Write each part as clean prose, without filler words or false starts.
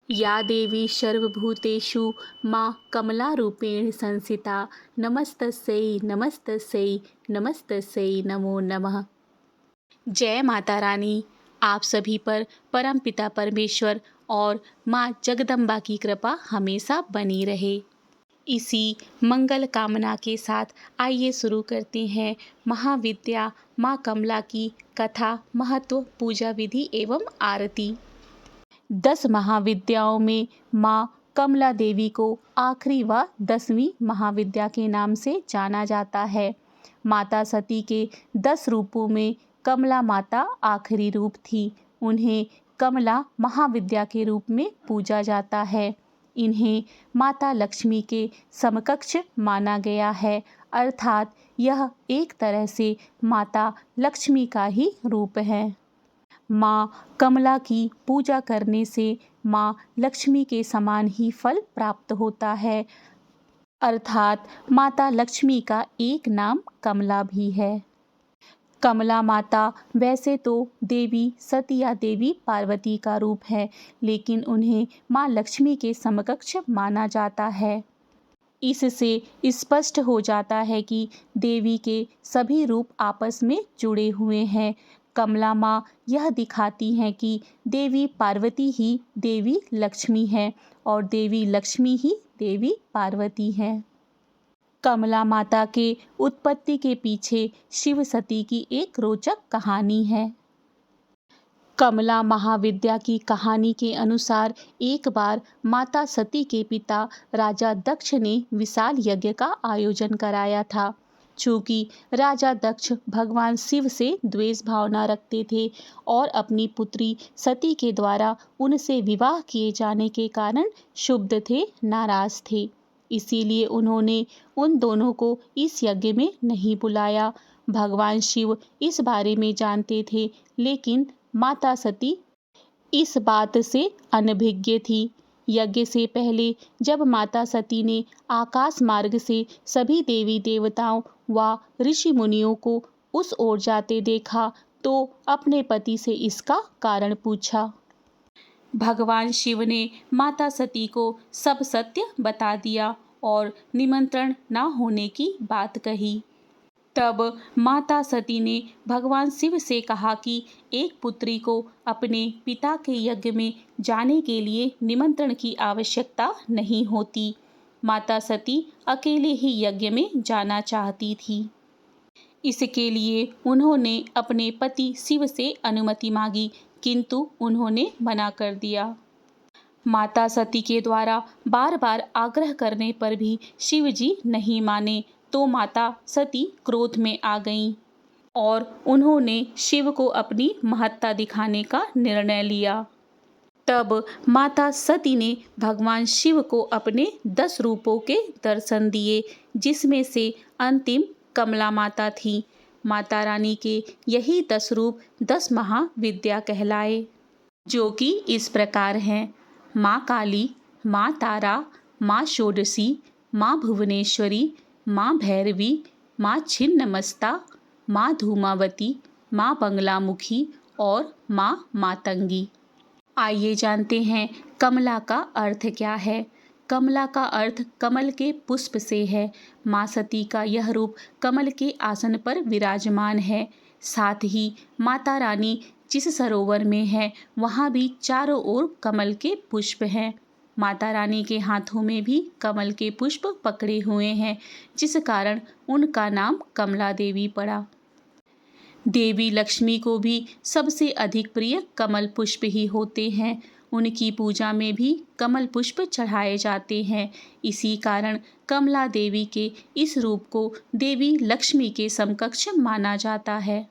या देवी सर्वभूतेषु माँ कमलारूपेण संस्थिता नमस्तस्यै नमस्तस्यै नमस्तस्यै नमो नमः। जय माता रानी। आप सभी पर परमपिता परमेश्वर और माँ जगदम्बा की कृपा हमेशा बनी रहे। इसी मंगल कामना के साथ आइए शुरू करते हैं महाविद्या माँ कमला की कथा, महत्व, पूजा विधि एवं आरती। 10 महाविद्याओं में माँ कमला देवी को आखिरी व 10वीं महाविद्या के नाम से जाना जाता है। माता सती के 10 रूपों में कमला माता आखिरी रूप थी। उन्हें कमला महाविद्या के रूप में पूजा जाता है। इन्हें माता लक्ष्मी के समकक्ष माना गया है, अर्थात यह एक तरह से माता लक्ष्मी का ही रूप है। माँ कमला की पूजा करने से माँ लक्ष्मी के समान ही फल प्राप्त होता है, अर्थात माता लक्ष्मी का एक नाम कमला भी है। कमला माता वैसे तो देवी सती या देवी पार्वती का रूप है, लेकिन उन्हें माँ लक्ष्मी के समकक्ष माना जाता है। इससे स्पष्ट हो जाता है कि देवी के सभी रूप आपस में जुड़े हुए हैं। कमला माँ यह दिखाती हैं कि देवी पार्वती ही देवी लक्ष्मी है और देवी लक्ष्मी ही देवी पार्वती है। कमला माता के उत्पत्ति के पीछे शिव सती की एक रोचक कहानी है। कमला महाविद्या की कहानी के अनुसार एक बार माता सती के पिता राजा दक्ष ने विशाल यज्ञ का आयोजन कराया था। चूँकि राजा दक्ष भगवान शिव से द्वेष भावना रखते थे और अपनी पुत्री सती के द्वारा उनसे विवाह किए जाने के कारण क्षुब्ध थे, नाराज थे। इसीलिए उन्होंने उन दोनों को इस यज्ञ में नहीं बुलाया। भगवान शिव इस बारे में जानते थे, लेकिन माता सती इस बात से अनभिज्ञ थी। यज्ञ से पहले जब माता सती ने आकाश मार्ग से सभी देवी देवताओं व ऋषि मुनियों को उस ओर जाते देखा तो अपने पति से इसका कारण पूछा। भगवान शिव ने माता सती को सब सत्य बता दिया और निमंत्रण न होने की बात कही। तब माता सती ने भगवान शिव से कहा कि एक पुत्री को अपने पिता के यज्ञ में जाने के लिए निमंत्रण की आवश्यकता नहीं होती। माता सती अकेले ही यज्ञ में जाना चाहती थी। इसके लिए उन्होंने अपने पति शिव से अनुमति मांगी, किंतु उन्होंने मना कर दिया। माता सती के द्वारा बार बार आग्रह करने पर भी शिव जी नहीं माने तो माता सती क्रोध में आ गईं और उन्होंने शिव को अपनी महत्ता दिखाने का निर्णय लिया। तब माता सती ने भगवान शिव को अपने 10 रूपों के दर्शन दिए, जिसमें से अंतिम कमला माता थी। माता रानी के यही 10 रूप 10 महाविद्या कहलाए, जो कि इस प्रकार हैं: माँ काली, माँ तारा, माँ षोडशी, माँ भुवनेश्वरी, माँ भैरवी, माँ छिन्नमस्ता, माँ धूमावती, माँ बंगलामुखी और माँ मातंगी। आइए जानते हैं कमला का अर्थ क्या है। कमला का अर्थ कमल के पुष्प से है। माँ सती का यह रूप कमल के आसन पर विराजमान है। साथ ही माता रानी जिस सरोवर में है वहाँ भी चारों ओर कमल के पुष्प हैं। माता रानी के हाथों में भी कमल के पुष्प पकड़े हुए हैं, जिस कारण उनका नाम कमला देवी पड़ा। देवी लक्ष्मी को भी सबसे अधिक प्रिय कमल पुष्प ही होते हैं। उनकी पूजा में भी कमल पुष्प चढ़ाए जाते हैं। इसी कारण कमला देवी के इस रूप को देवी लक्ष्मी के समकक्ष माना जाता है।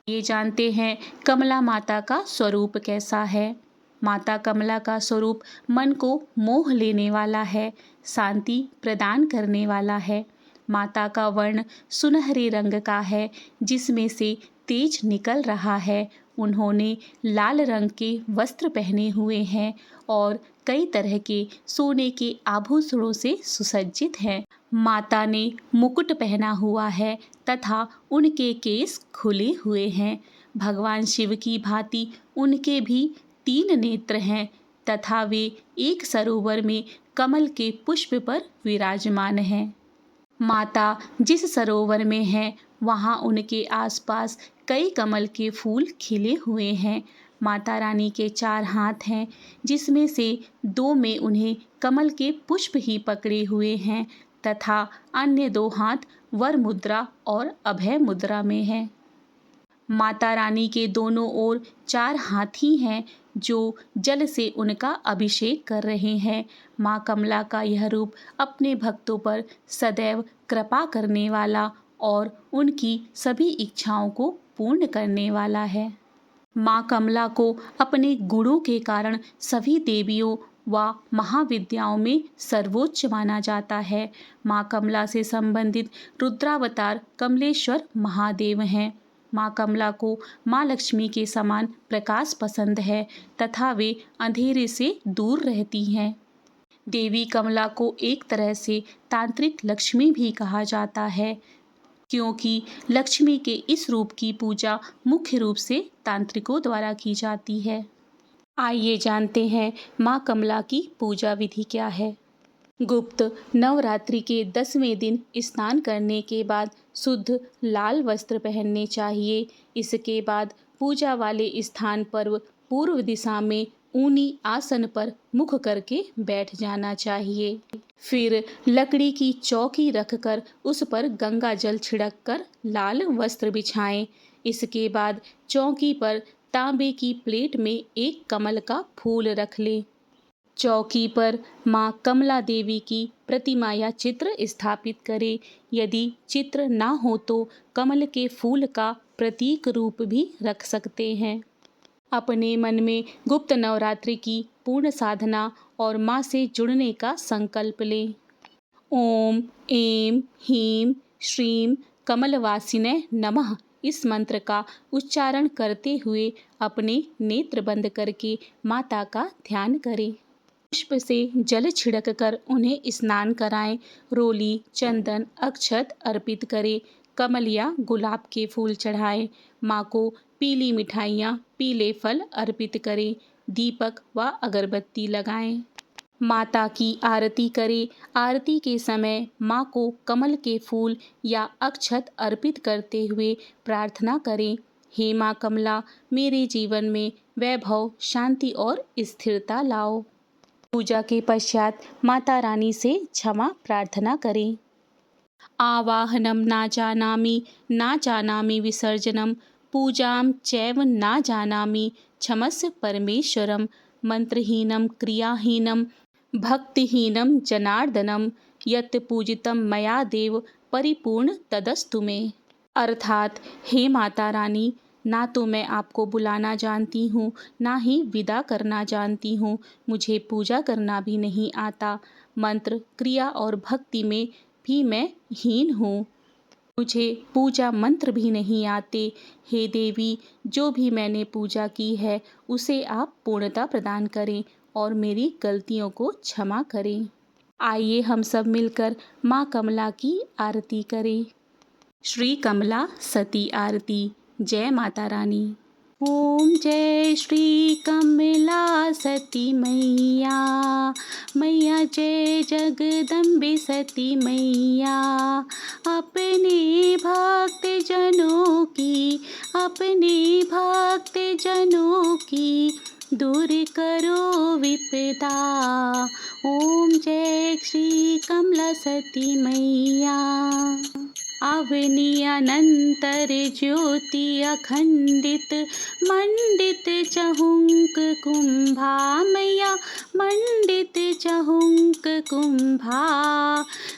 ये जानते हैं कमला माता का स्वरूप कैसा है। माता कमला का स्वरूप मन को मोह लेने वाला है, शांति प्रदान करने वाला है। माता का वर्ण सुनहरे रंग का है, जिसमें से तेज निकल रहा है। उन्होंने लाल रंग के वस्त्र पहने हुए हैं और कई तरह के सोने के आभूषणों से सुसज्जित हैं। माता ने मुकुट पहना हुआ है तथा उनके केस खुले हुए हैं। भगवान शिव की भांति उनके भी 3 नेत्र हैं। तथा वे एक सरोवर में कमल के पुष्प पर विराजमान हैं। माता जिस सरोवर में हैं वहाँ उनके आसपास कई कमल के फूल खिले हुए हैं। माता रानी के 4 हाथ हैं, जिसमें से 2 में उन्हें कमल के पुष्प ही पकड़े हुए हैं तथा अन्य 2 हाथ वर मुद्रा और अभय मुद्रा में हैं। माता रानी के दोनों ओर 4 हाथी हैं जो जल से उनका अभिषेक कर रहे हैं। माँ कमला का यह रूप अपने भक्तों पर सदैव कृपा करने वाला और उनकी सभी इच्छाओं को पूर्ण करने वाला है। माँ कमला को अपने गुणों के कारण सभी देवियों व महाविद्याओं में सर्वोच्च माना जाता है। माँ कमला से संबंधित रुद्रावतार कमलेश्वर महादेव हैं। माँ कमला को माँ लक्ष्मी के समान प्रकाश पसंद है तथा वे अंधेरे से दूर रहती हैं। देवी कमला को एक तरह से तांत्रिक लक्ष्मी भी कहा जाता है, क्योंकि लक्ष्मी के इस रूप की पूजा मुख्य रूप से तांत्रिकों द्वारा की जाती है। आइए जानते हैं माँ कमला की पूजा विधि क्या है। गुप्त नवरात्रि के 10वें दिन स्नान करने के बाद शुद्ध लाल वस्त्र पहनने चाहिए। इसके बाद पूजा वाले स्थान पर पूर्व दिशा में ऊनी आसन पर मुख करके बैठ जाना चाहिए। फिर लकड़ी की चौकी रखकर उस पर गंगा जल छिड़ककर लाल वस्त्र बिछाएं। इसके बाद चौकी पर तांबे की प्लेट में एक कमल का फूल रख लें। चौकी पर माँ कमला देवी की प्रतिमा या चित्र स्थापित करें। यदि चित्र ना हो तो कमल के फूल का प्रतीक रूप भी रख सकते हैं। अपने मन में गुप्त नवरात्रि की पूर्ण साधना और माँ से जुड़ने का संकल्प लें। ओम ऐं ह्रीं श्रीं कमलवासिने नमः इस मंत्र का उच्चारण करते हुए अपने नेत्र बंद करके माता का ध्यान करें। पुष्प से जल छिड़क कर उन्हें स्नान कराएं। रोली, चंदन, अक्षत अर्पित करें। कमल या गुलाब के फूल चढ़ाएं। माँ को पीली मिठाइयाँ, पीले फल अर्पित करें। दीपक व अगरबत्ती लगाएं। माता की आरती करें। आरती के समय माँ को कमल के फूल या अक्षत अर्पित करते हुए प्रार्थना करें। हे माँ कमला, मेरे जीवन में वैभव, शांति और स्थिरता लाओ। पूजा के पश्चात माता रानी से क्षमा प्रार्थना करें। आवाहनम ना जानामि विसर्जनम पूजाम चैव ना जानामि क्षमस्व परमेश्वरम मंत्रहीनम क्रियाहीनम भक्तिहीनम जनार्दनम यत् पूजितम मया देव परिपूर्ण तदस्तु मे। अर्थात हे माता रानी, ना तो मैं आपको बुलाना जानती हूँ, ना ही विदा करना जानती हूँ। मुझे पूजा करना भी नहीं आता। मंत्र, क्रिया और भक्ति में भी मैं हीन हूँ। मुझे पूजा मंत्र भी नहीं आते। हे देवी, जो भी मैंने पूजा की है उसे आप पूर्णता प्रदान करें और मेरी गलतियों को क्षमा करें। आइए हम सब मिलकर माँ कमला की आरती करें। श्री कमला सती आरती। जय माता रानी। ओम जय श्री कमला सती मैया, मैया जय जगदम्बे सती मैया। अपने भक्त जनों की दूर करो विपदा। ओम जय श्री कमला सती मैया। अवनी अनंतर ज्योति अखंडित मंडित चहुंक कुंभा मैया, मंडित चहुंक कुंभा।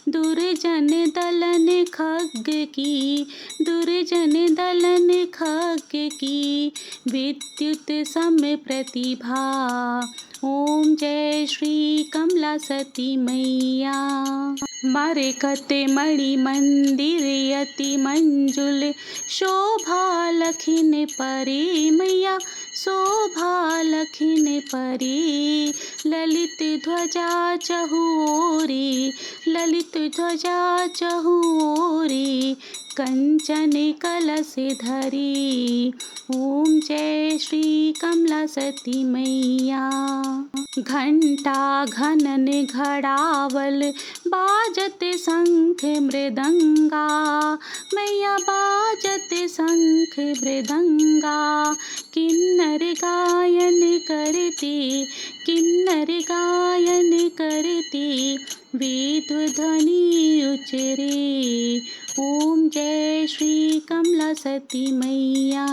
दुर्जन दलन खग की विद्युत सम प्रतिभा। ओम जय श्री कमला सती मैया। मरकत मणि मंदिर यति मंजुल शोभा लखिन परे मैया, शोभा लखिन परे। ललित ध्वजा चहुओरे, ललित ध्वजा चहुओरे। कंचन कलश धरी। ओम जय श्री कमला सती मैया। घंटा घनन घड़ावल बाजत शंख मृदंगा। मैया बाजत शंख मृदंगा। किन्नर गायन करती, किन्नर गायन करती, वेद ध्वनि उचरे। ओम जय श्री कमला सती मैया।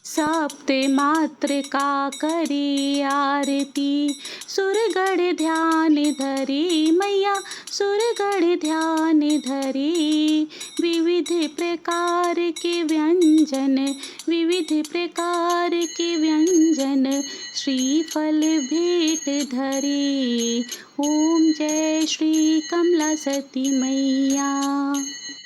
सप्त मात्र का करे आरती, सुरगढ़ ध्यान धरी। मैया सुरगढ़ ध्यान धरी। विविध प्रकार के व्यंजन, विविध प्रकार के व्यंजन, श्रीफल भेंट धरे। ओम जय श्री कमला सती मैया।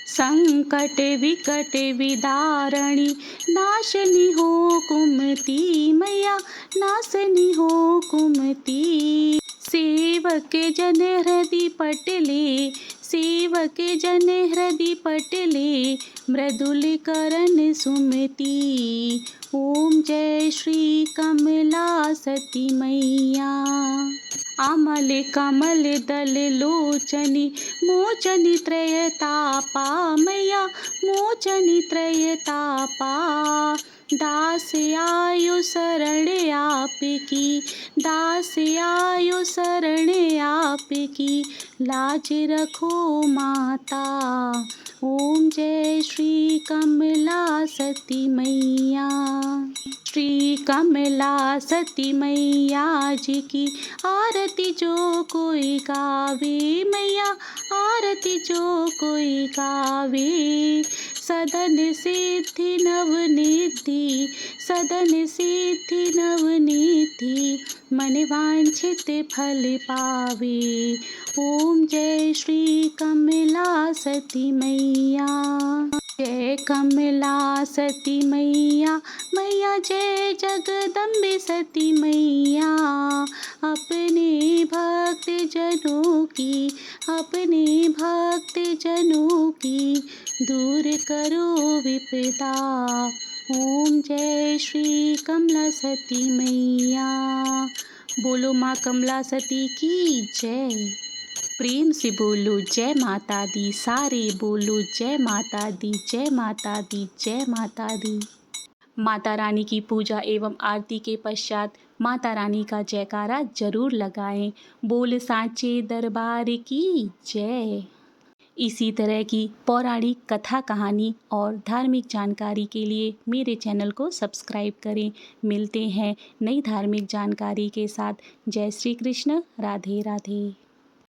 संकट विकट विदारणी, नाशनी हो कुमति। मैया नाशनी हो कुमति। सेवक जन हृदय पटले, सेवक जन हृदय पटले, मृदुल करण सुमति। ओम जय श्री कमला सती मैया। अमल कमल दल लोचनी, मोचनी त्रयतापा। मैया मोचनी त्रयतापा। दास आयो शरण आपकी, दास आयो शरण आपकी, लाज रखो माता। ओम जय श्री कमला सती मैया। श्री कमला सती मैया जी की आरती जो कोई गावे। मैया आरती जो कोई गावे। सदन सिद्धि नवनिधि, सदन सिद्धि नवनिधि, मन वांछित फल पावे। ओम जय श्री कमला सती मैया। जय कमला सती मैया। मैया जय जगदम्बे सती मैया। अपने भक्त जनों की, अपने भक्त जनों की, दूर करो विपदा। ओम जय श्री कमला सती मैया। बोलो माँ कमला सती की जय। प्रेम से बोलो जय माता दी। सारे बोलो जय माता दी, जय माता दी, जय माता दी। माता रानी की पूजा एवं आरती के पश्चात माता रानी का जयकारा जरूर लगाएं। बोल सांचे दरबार की जय। इसी तरह की पौराणिक कथा, कहानी और धार्मिक जानकारी के लिए मेरे चैनल को सब्सक्राइब करें। मिलते हैं नई धार्मिक जानकारी के साथ। जय श्री कृष्ण। राधे राधे।